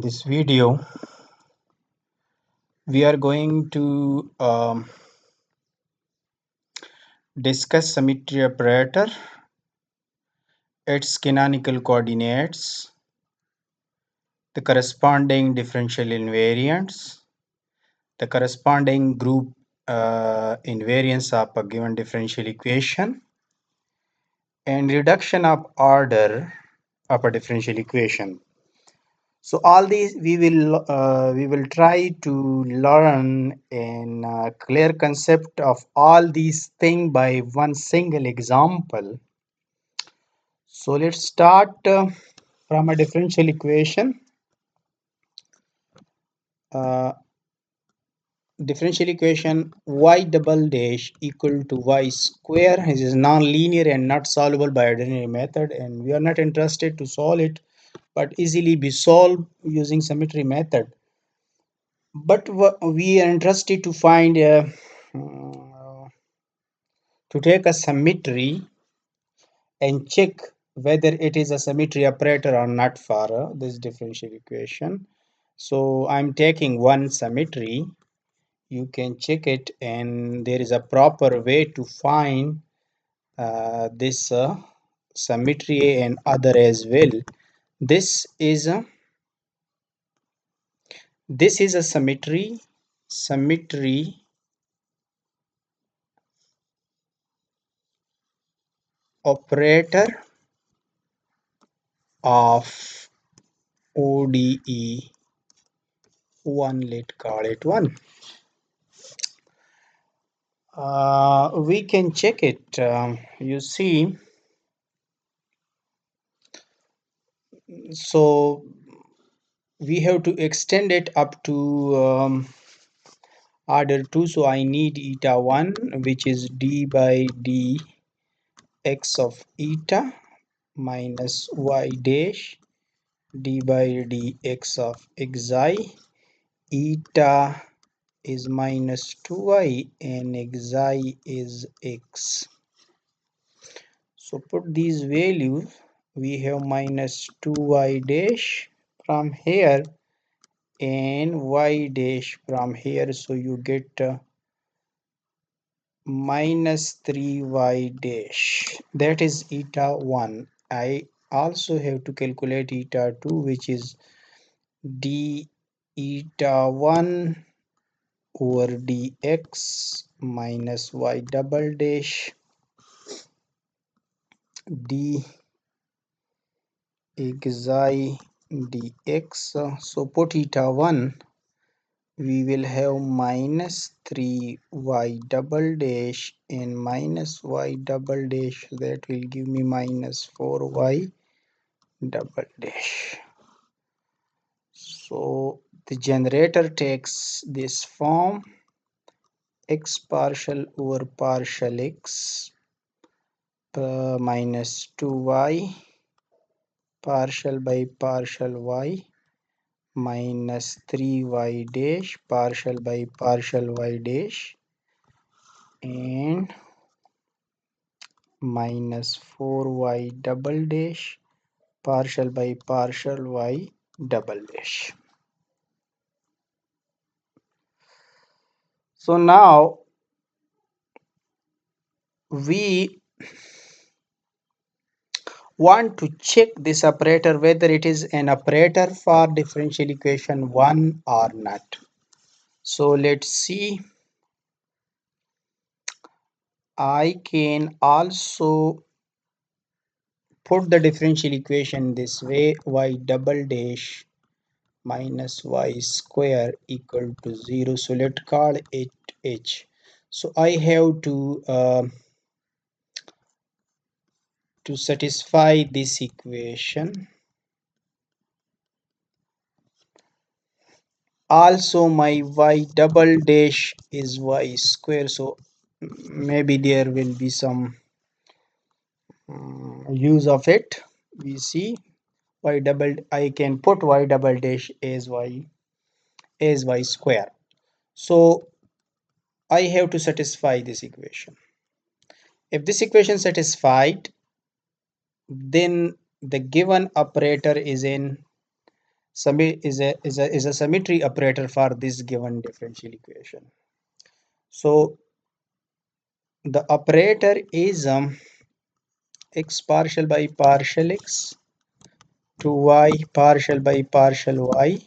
In this video, we are going to discuss symmetry operator, its canonical coordinates, the corresponding differential invariants, the corresponding group invariance of a given differential equation, and reduction of order of a differential equation. So all these we will try to learn in a clear concept of all these things by one single example. So let's start from a differential equation. Uh, Differential equation y double dash equal to y square. This is non-linear and not solvable by ordinary method, and we are not interested to solve it, but easily be solved using symmetry method. But we are interested to find to take a symmetry and check whether it is a symmetry operator or not for this differential equation. So I'm taking one symmetry. You can check it, and there is a proper way to find this symmetry and other as well. This is a symmetry operator of ODE 1, let's call it 1. We can check it. You see, so we have to extend it up to order 2. So I need eta 1, which is d by dx of eta minus y dash d by dx of xi. Eta is minus 2y and xi is x. So put these values. We have minus 2y dash from here and y dash from here. So you get minus 3y dash. That is eta 1. I also have to calculate eta 2, which is d eta 1 over dx minus y double dash d xi dx. So put eta 1, we will have minus 3y double dash and minus y double dash. That will give me minus 4y double dash. So the generator takes this form: x partial over partial x minus 2y partial by partial y minus 3y dash partial by partial y dash and minus 4y double dash partial by partial y double dash. So now we want to check this operator whether it is an operator for differential equation 1 or not. So let's see. I can also put the differential equation this way: y double dash minus y square equal to 0. So let's call it h. So I have to satisfy this equation. Also my y double dash is y square, so maybe there will be some use of it. We see y double, I can put y double dash as y square. So I have to satisfy this equation. If this equation satisfied, then the given operator is in is a symmetry operator for this given differential equation. So the operator is x partial by partial x, 2y partial by partial y,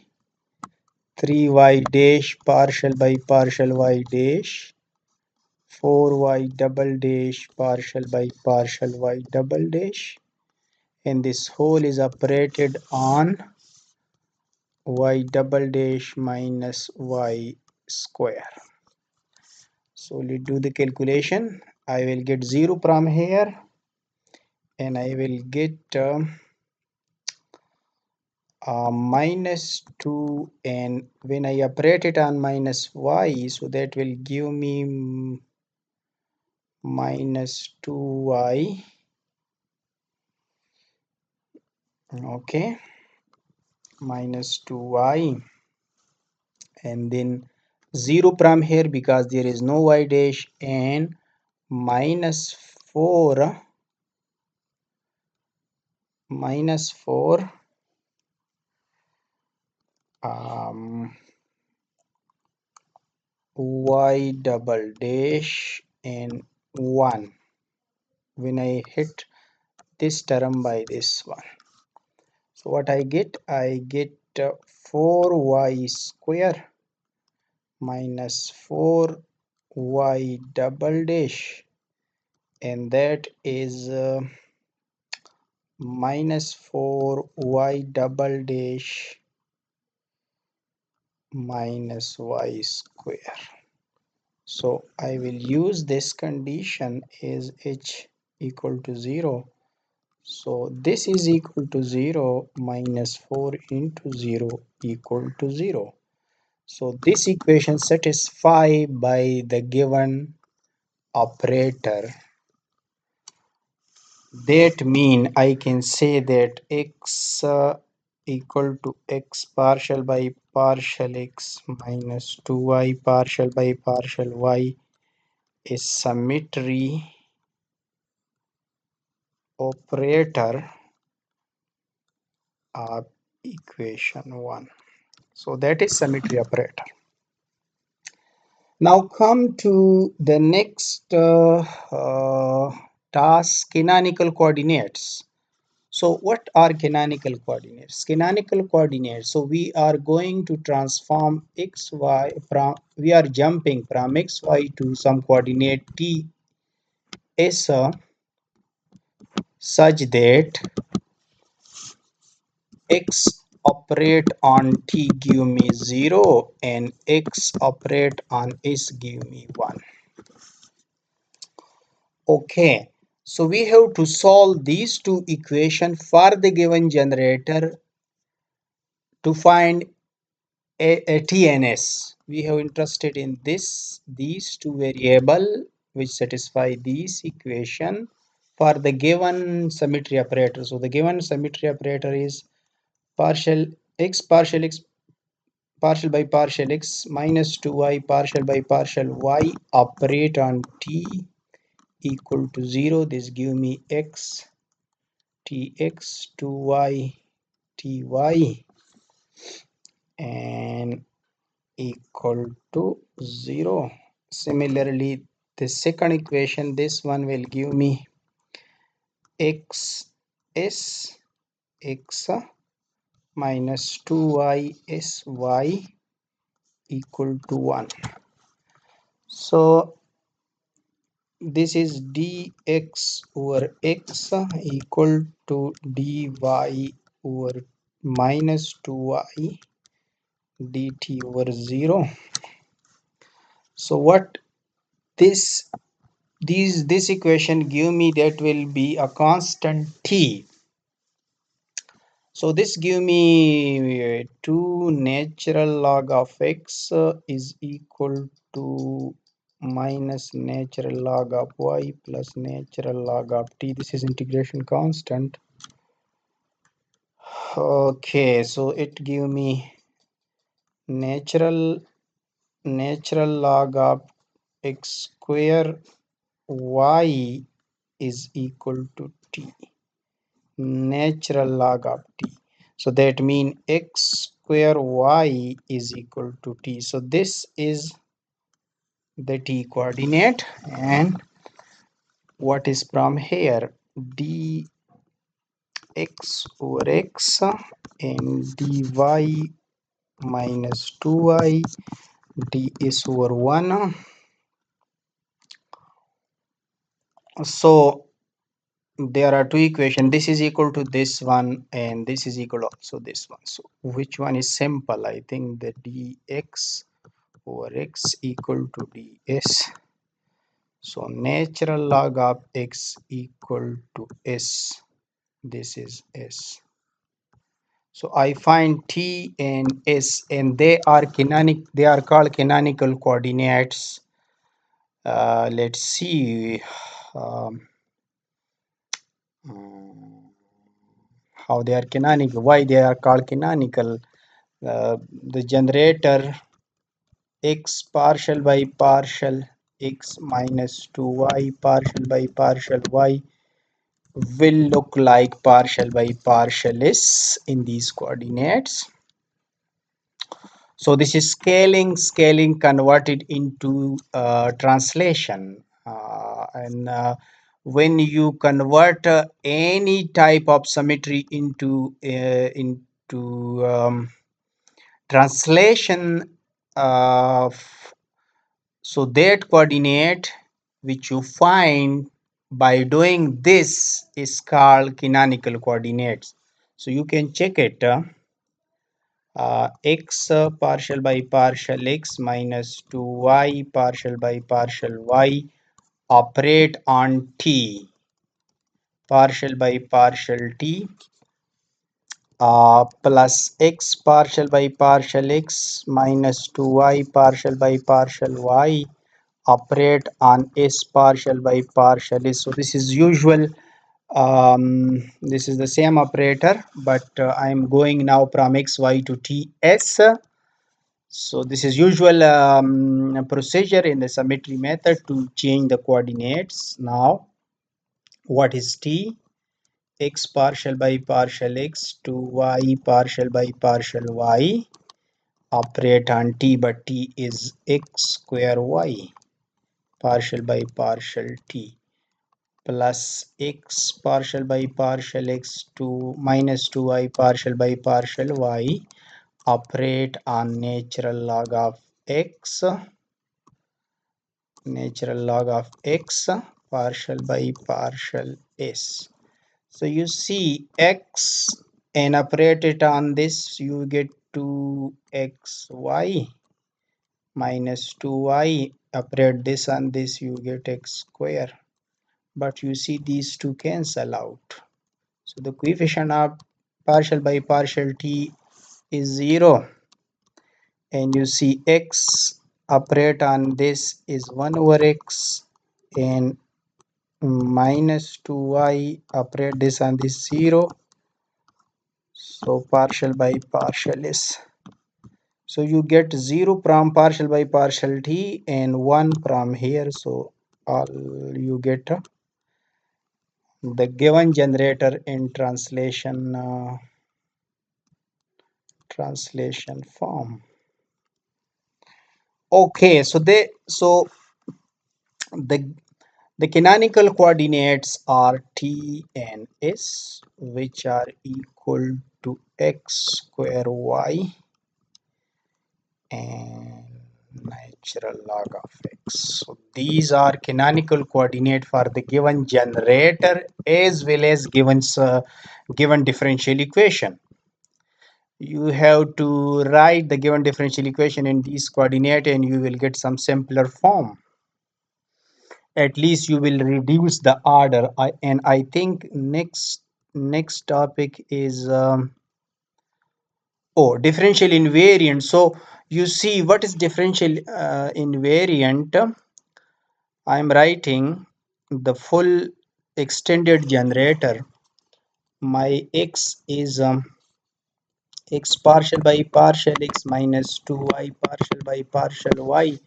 3y dash partial by partial y dash, 4y double dash partial by partial y double dash, and this whole is operated on y double dash minus y square. So let's do the calculation. I will get 0 from here, and I will get minus 2, and when I operate it on minus y, so that will give me minus 2y. Okay, minus 2y, and then 0 from here because there is no y dash, and minus 4 y double dash and 1 when I hit this term by this one. So what I get? I get 4y square minus 4y double dash, and that is minus 4y double dash minus y square. So I will use this condition as h equal to 0. So this is equal to 0, minus 4 into 0 equal to 0. So this equation satisfied by the given operator. That mean I can say that x equal to x partial by partial x minus 2y partial by partial y is symmetry operator of equation 1. So that is symmetry operator. Now come to the next task, canonical coordinates. So what are canonical coordinates? Canonical coordinates, so we are going to transform xy from, we are jumping from xy to some coordinate t s such that x operate on t give me 0 and x operate on s give me 1. Okay, so we have to solve these two equations for the given generator to find a TNS. We have interested in these two variable which satisfy these equation for the given symmetry operator. So the given symmetry operator is partial x partial by partial x minus 2y partial by partial y operate on t equal to 0. This give me x tx 2y ty and equal to 0. Similarly, the second equation, this one will give me x s x minus 2y sy equal to 1. So this is dx over x equal to dy over minus 2y dt over 0. So what this this equation give me, that will be a constant t. So this give me 2 natural log of x is equal to minus natural log of y plus natural log of t. This is integration constant. Okay, so it give me natural log of x square y is equal to t, natural log of t. So that means x square y is equal to t. So this is the t coordinate, and what is from here, dx over x and dy minus 2y d is over 1. So there are two equations. This is equal to this one and this is equal to also this one. So which one is simple? I think the dx over x equal to ds. So natural log of x equal to s. This is s. So I find t and s, and they are called canonical coordinates. Let's see how they are canonical, why they are called canonical. The generator x partial by partial x minus 2y partial by partial y will look like partial by partial s in these coordinates. So this is scaling converted into translation, and when you convert any type of symmetry into translation, so that coordinate which you find by doing this is called canonical coordinates. So you can check it. X partial by partial x minus 2y partial by partial y operate on t partial by partial t plus x partial by partial x minus 2y partial by partial y operate on s partial by partial s. So this is usual. This is the same operator, but I am going now from xy to ts. So this is usual procedure in the symmetry method to change the coordinates. Now what is t? X partial by partial x to y partial by partial y operate on t, but t is x square y partial by partial t plus x partial by partial x to minus 2y partial by partial y operate on natural log of x partial by partial s. So you see x and operate it on this, you get 2xy minus 2y, operate this on this, you get x square. But you see these two cancel out. So the coefficient of partial by partial t is 0, and you see x operate on this is 1 over x, and minus 2y operate this on this 0. So partial by partial is, so you get 0 from partial by partial t and 1 from here. So all you get the given generator in translation form. Okay, so the the canonical coordinates are t and s, which are equal to x square y and natural log of x. So these are canonical coordinate for the given generator as well as given differential equation. You have to write the given differential equation in these coordinate and you will get some simpler form. At least you will reduce the order. And I think next topic is differential invariant. So you see what is differential invariant. I am writing the full extended generator. My x is x partial by partial x minus 2y partial by partial y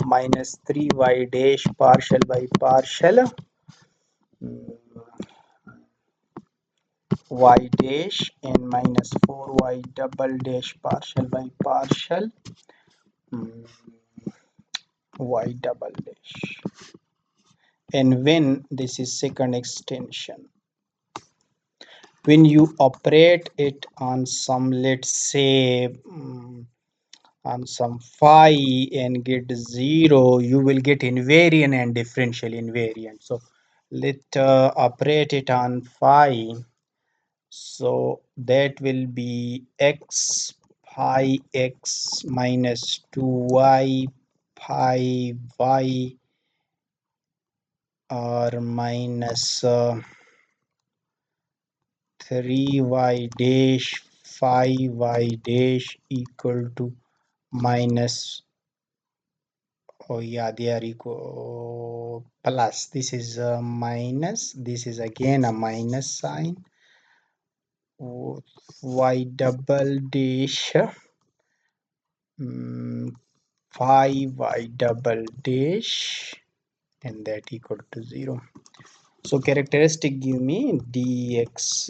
minus 3y dash partial by partial y dash and minus 4y double dash partial by partial mm, y double dash. And when this is second extension, when you operate it on some, let's say on some phi and get 0, you will get invariant and differential invariant. So let operate it on phi. So that will be x pi x minus 2y pi y or minus 3y dash phi y dash equal to minus, oh yeah, they are equal plus. This is a minus, this is again a minus sign. Y double dash phi y double dash and that equal to 0. So characteristic give me dx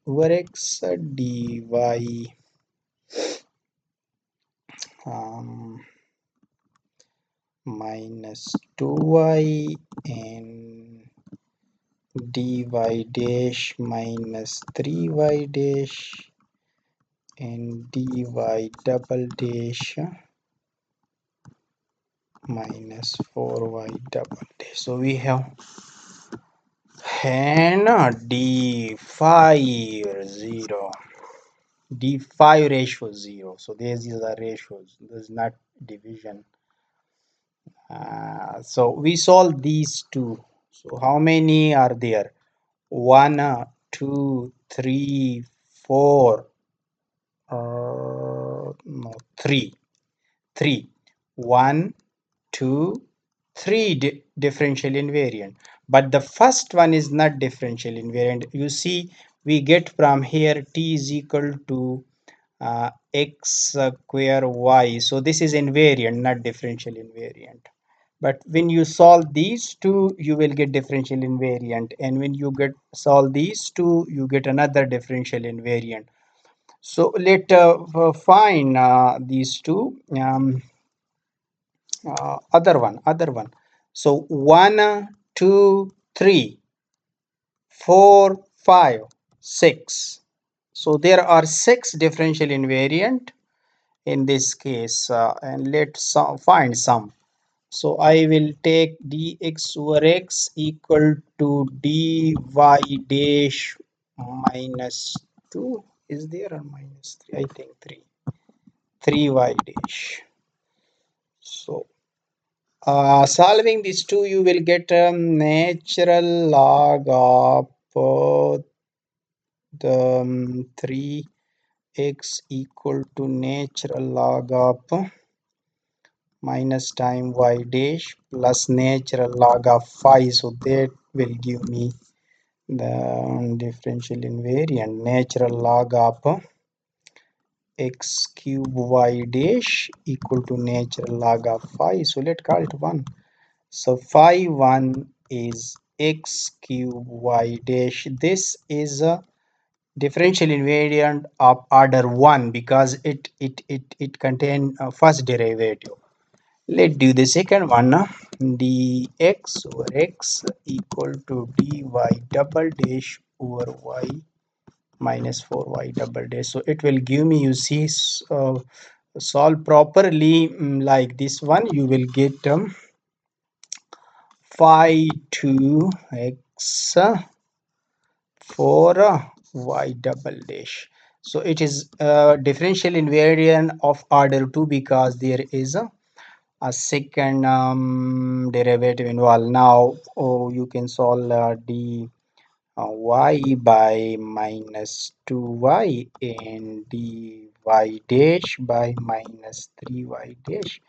over x dy minus 2y and dy dash minus 3y dash and dy double dash minus 4y double dash. So we have and d5 0, d5 ratio 0. So these are ratios, this is not division. So we solve these two. So how many are there? 1 2 3 4 no 3 3 1 2 3 differential invariant, but the first one is not differential invariant. You see, we get from here t is equal to x square y, so this is invariant, not differential invariant. But when you solve these two, you will get differential invariant, and when you get solve these two, you get another differential invariant. So let find these two. Other one. So 1 2 3 4 5 6. So there are 6 differential invariant in this case, and let's find some. So I will take dx over x equal to dy dash minus 2. Is there a minus 3? I think 3. 3y dash. So solving these two, you will get a natural log of the 3x equal to natural log of minus time y dash plus natural log of phi. So that will give me the differential invariant natural log of x cube y dash equal to natural log of phi. So let's call it 1. So phi 1 is x cube y dash. This is a differential invariant of order 1 because it contains first derivative. Let's do the second one. Dx over x equal to dy double dash over y minus 4y double dash. So it will give me, you see, solve properly like this one, you will get phi 2 x 4 y double dash. So it is differential invariant of order 2 because there is a second derivative involved. Now you can solve d y by minus 2y and dy dash by minus 3y dash,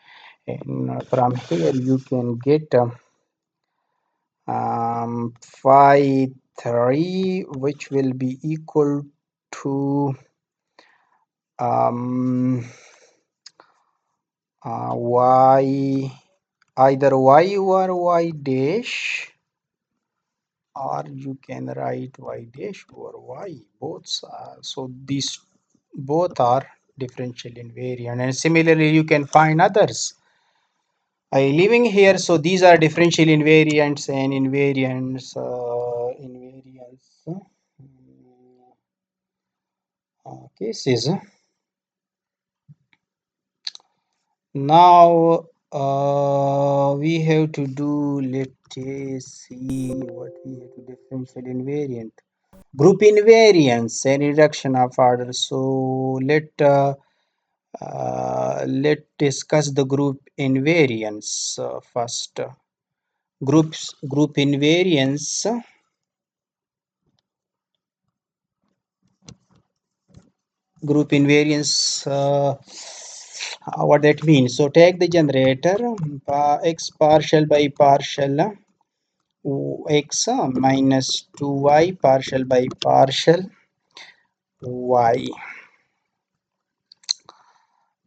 and from here you can get phi 3, which will be equal to y, either y or y dash or you can write y dash over y. Both so these both are differential invariant, and similarly you can find others. I leaving here, so these are differential invariants and invariance cases. Now we have to do, let's see what we have to differential invariant. Group invariance and reduction of order. So let discuss the group invariance first. Group invariance. Group invariance. What that means? So take the generator x partial by partial x minus 2y partial by partial y.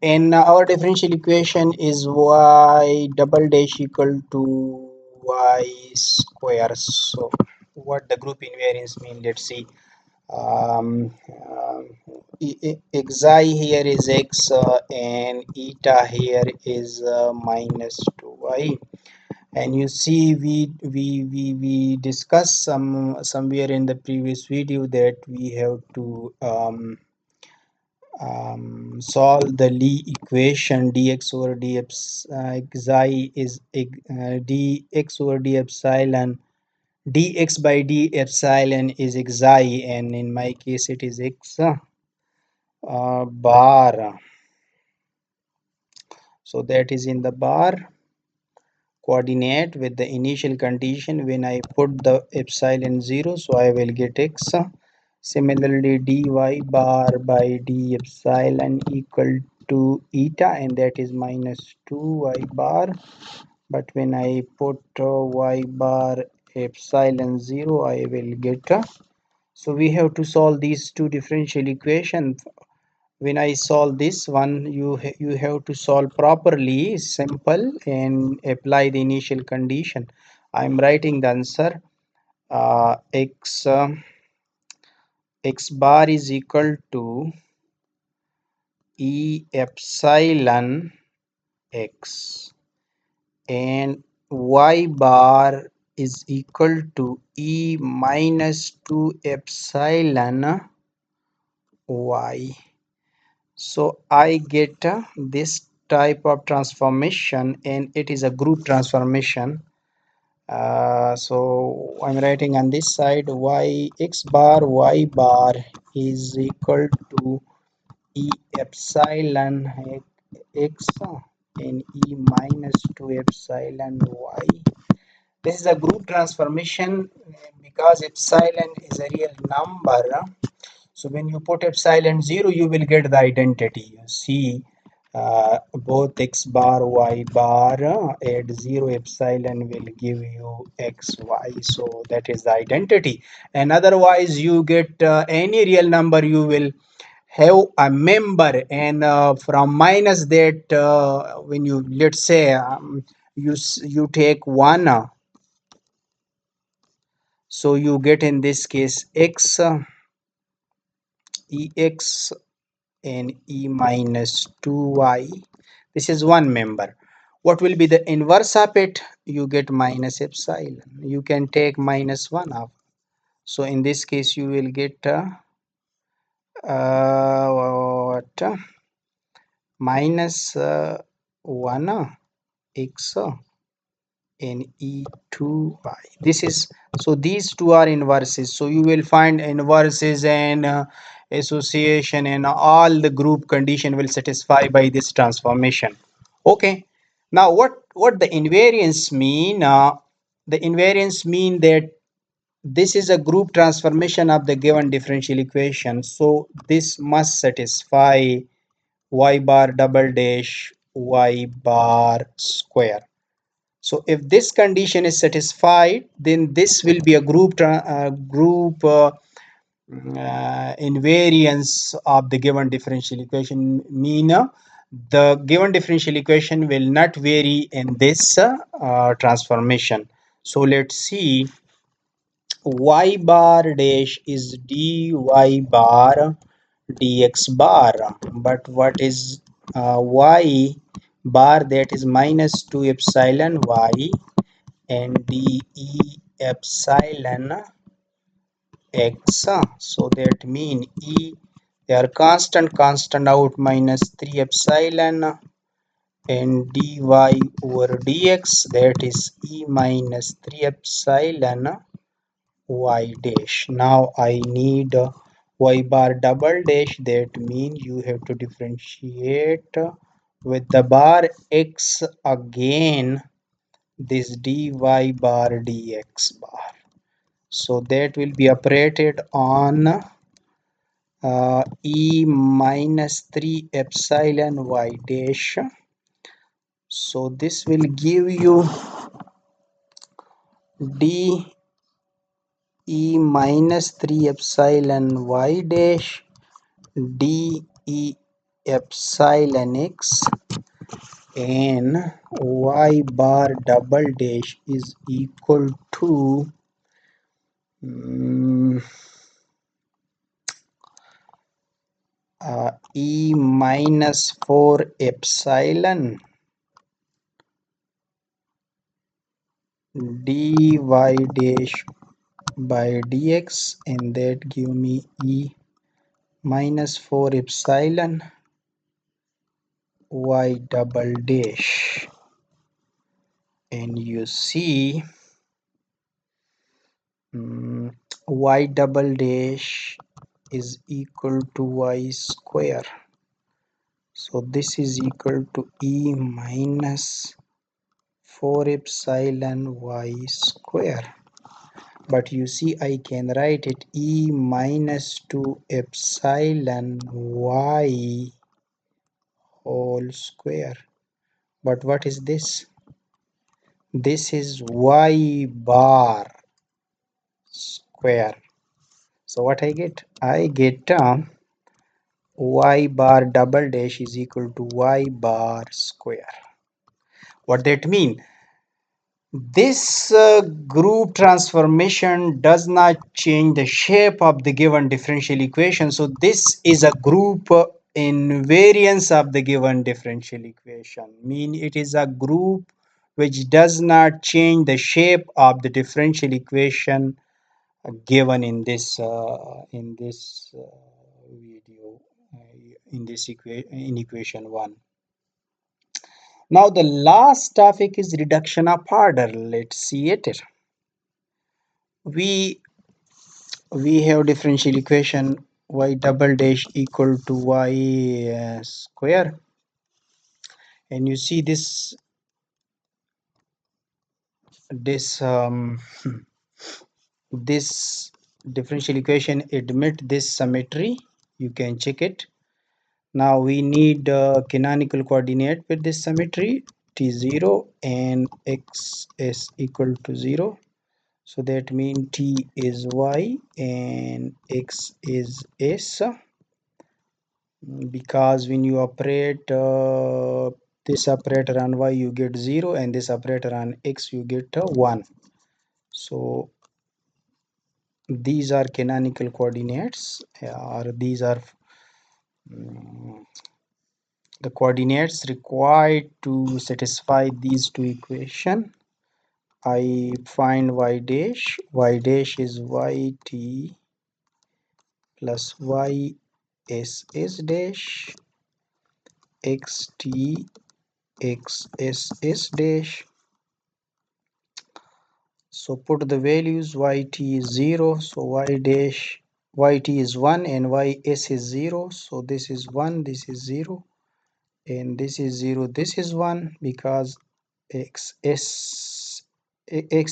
And our differential equation is y double dash equal to y square. So what the group invariance mean? Let's see. Xi here is x and eta here is minus 2y. And you see we discussed somewhere in the previous video that we have to solve the Lie equation. Dx over d xi is dx over d epsilon, dx by d epsilon is xi, and in my case it is x bar. So that is in the bar coordinate with the initial condition. When I put the epsilon 0, so I will get x. Similarly, dy bar by d epsilon equal to eta, and that is minus 2y bar. But when I put y bar epsilon 0, I will get so we have to solve these two differential equations. When I solve this one, you have to solve properly, simple, and apply the initial condition. I'm writing the answer. X bar is equal to E epsilon x, and y bar is equal to E minus 2 epsilon y. So I get this type of transformation, and it is a group transformation. So I'm writing on this side y y bar is equal to E epsilon x and E minus 2 epsilon y. This is a group transformation because epsilon is a real number. So when you put epsilon 0, you will get the identity. You see both x bar y bar at 0 epsilon will give you xy. So that is the identity. And otherwise you get any real number, you will have a member, and from minus that when you, let's say, you take 1, so you get in this case x ex and E minus 2y. This is one member. What will be the inverse of it? You get minus epsilon. You can take minus 1 off. So in this case, you will get what? Minus 1 x and E2y. This is, so these two are inverses. So you will find inverses and association, and all the group condition will satisfy by this transformation. Okay. Now what the invariance mean? The invariance mean that this is a group transformation of the given differential equation. So this must satisfy y bar double dash y bar square. So if this condition is satisfied, then this will be a group invariance of the given differential equation. Mean the given differential equation will not vary in this transformation. So let's see y bar dash is dy bar dx bar, but what is y bar? That is minus 2 epsilon y and de epsilon x. So that mean e, they are constant out, minus 3 epsilon and dy over dx, that is e minus 3 epsilon y dash. Now I need y bar double dash. That means you have to differentiate with the bar x again this dy bar dx bar. So that will be operated on e minus 3 epsilon y dash. So this will give you d e minus 3 epsilon y dash d e epsilon x, and y bar double dash is equal to mm, e minus 4 epsilon dy dash by dx, and that give me e minus 4 epsilon y double dash. And you see y double dash is equal to y square. So this is equal to e minus 4 epsilon y square. But you see I can write it e minus 2 epsilon y whole square. But what is this? This is y bar square. So what I get? I get y bar double dash is equal to y bar square. What that mean? This group transformation does not change the shape of the given differential equation. So this is a group invariance of the given differential equation. Mean it is a group which does not change the shape of the differential equation given in this video, in equation 1. Now the last topic is reduction of order. Let's see it. We have differential equation y double dash equal to y square, and you see this this differential equation admit this symmetry. You can check it. Now we need canonical coordinate with this symmetry t0 and x is equal to 0. So that means t is y and x is s, because when you operate this operator on y you get 0 and this operator on x you get 1. So these are canonical coordinates, or these are the coordinates required to satisfy these two equations. I find y dash. Y dash is yt plus y s s dash xt x s s dash. So put the values. Yt is 0, so y dash yt is 1 and ys is 0. So this is 1, this is 0, and this is 0, this is 1, because x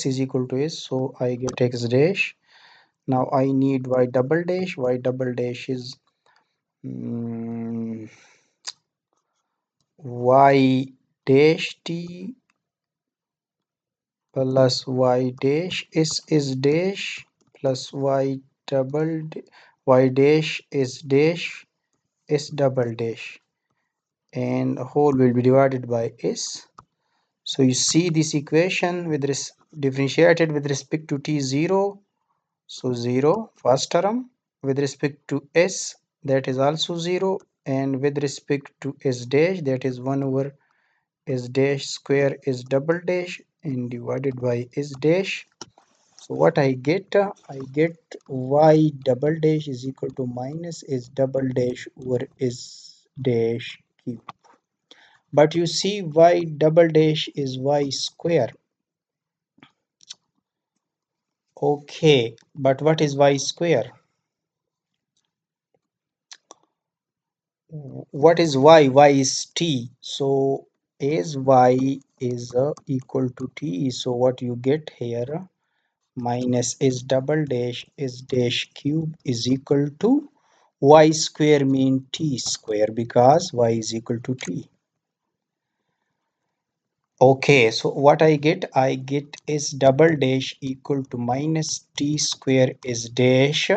is equal to s, so I get x dash. Now I need y double dash. Y double dash is y dash t plus y dash is dash plus y double y dash is dash s double dash, and whole will be divided by s. So you see this equation with this differentiated with respect to t0, So 0 first term with respect to s, that is also 0, and with respect to s dash, that is 1 over s dash square is double dash and divided by s dash. So what I get? I get y double dash is equal to minus s double dash over s dash cube. But you see y double dash is y square. Okay, but what is y square? What is y? Y is t. So as y is equal to t, so what you get here, minus s double dash s dash cube is equal to y square mean t square because y is equal to t. Okay, so what I get? I get s double dash equal to minus t square s dash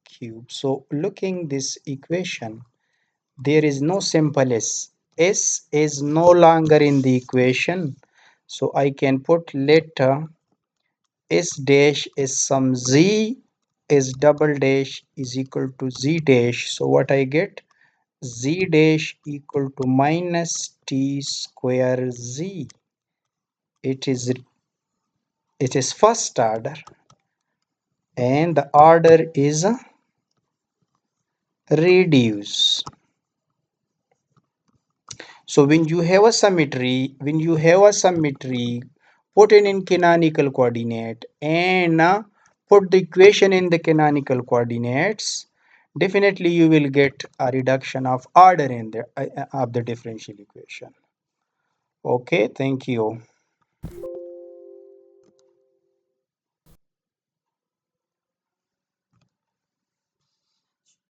cube. So looking this equation, there is no simple s. S is no longer in the equation. So I can put let s dash is some z is double dash is equal to z dash. So what I get? Z dash equal to minus t square z. It is first order and the order is reduce. So when you have a symmetry, put it in canonical coordinate and put the equation in the canonical coordinates. Definitely you will get a reduction of order in the of the differential equation. Okay, thank you.